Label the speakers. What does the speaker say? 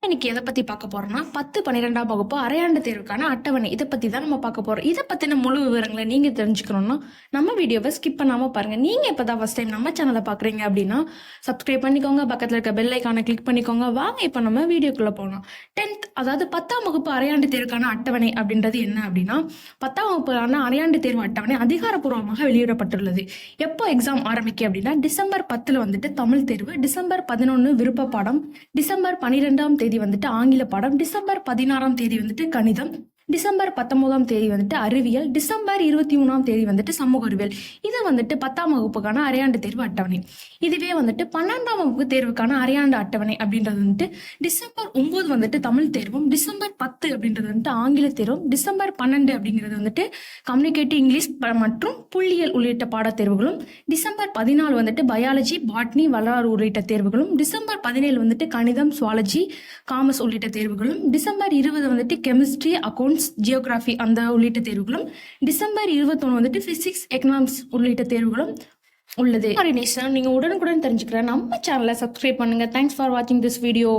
Speaker 1: இன்னைக்கு எதை பத்தி பார்க்க போறோம்னா 10, 12ஆம் வகுப்பு அரையாண்டு தேர்வுக்கான அட்டவணை இதை பத்தி தான் நம்ம பார்க்க போறோம். இதை பத்தின முழு விவரங்களை நீங்க தெரிஞ்சுக்கணும்னா நம்ம வீடியோவை ஸ்கிப் பண்ணாம பாருங்க. நீங்க இப்பதான் ஃபர்ஸ்ட் டைம் நம்ம சேனலை பாக்குறீங்க அப்படின்னா சப்ஸ்கிரைப் பண்ணிக்கோங்க, பக்கத்துல இருக்க பெல் ஐக்கானை கிளிக் பண்ணிக்கோங்க. வாங்க இப்ப நம்ம வீடியோக்குள்ள போகலாம். 10th அதாவது 10ஆம் வகுப்பு அரையாண்டு தேர்வுக்கான அட்டவணை அப்படின்றது என்ன அப்படின்னா 10ஆம் வகுப்புக்கான அரையாண்டு தேர்வு அட்டவணை அதிகாரப்பூர்வமாக வெளியிடப்பட்டுள்ளது. எப்போ எக்ஸாம் ஆரம்பிக்க அப்படின்னா டிசம்பர் 10 வந்துட்டு தமிழ் தேர்வு, டிசம்பர் 11 விருப்ப பாடம், டிசம்பர் 12ஆம் தேதி வந்துட்டு ஆங்கில பாடம், டிசம்பர் 16ஆம் தேதி வந்துட்டு கணிதம், டிசம்பர் 19ஆம் தேதி வந்துட்டு அறிவியல், டிசம்பர் 23ஆம் தேதி வந்துட்டு சமூக அறிவியல். இது வந்துட்டு 10ஆம் வகுப்புக்கான அரையாண்டு தேர்வு அட்டவணை. இதுவே வந்துட்டு 12ஆம் வகுப்பு தேர்வுக்கான அரையாண்டு அட்டவணை அப்படின்றது வந்துட்டு டிசம்பர் 9 வந்துட்டு தமிழ் தேர்வும், டிசம்பர் 10 அப்படின்றது வந்துட்டு ஆங்கில தேர்வும், டிசம்பர் 12 அப்படிங்கிறது வந்துட்டு கம்யூனிகேட்டிவ் இங்கிலீஷ் மற்றும் புள்ளியியல் உள்ளிட்ட பாடத் தேர்வுகளும், டிசம்பர் 14 வந்துட்டு பயாலஜி, பாட்னி, வரலாறு உள்ளிட்ட தேர்வுகளும், டிசம்பர் 17 வந்துட்டு கணிதம், சுவாலஜி, காமர்ஸ் உள்ளிட்ட தேர்வுகளும், டிசம்பர் 20 வந்துட்டு கெமிஸ்ட்ரி, அக்கௌண்ட்ஸ், ஜியோகிராஃபி அந்த உள்ளிட்ட தேர்வுகளும், டிசம்பர் 21 வந்துட்டு பிசிக்ஸ், எக்கனாமிக்ஸ் உள்ளிட்ட தேர்வுகளும் உள்ளது. நீங்க உடனுக்குடன் தெரிஞ்சுக்கிற நம்ம சேனலை சப்ஸ்கிரைப் பண்ணுங்க. தேங்க்ஸ் ஃபார் வாட்சிங் திஸ் வீடியோ.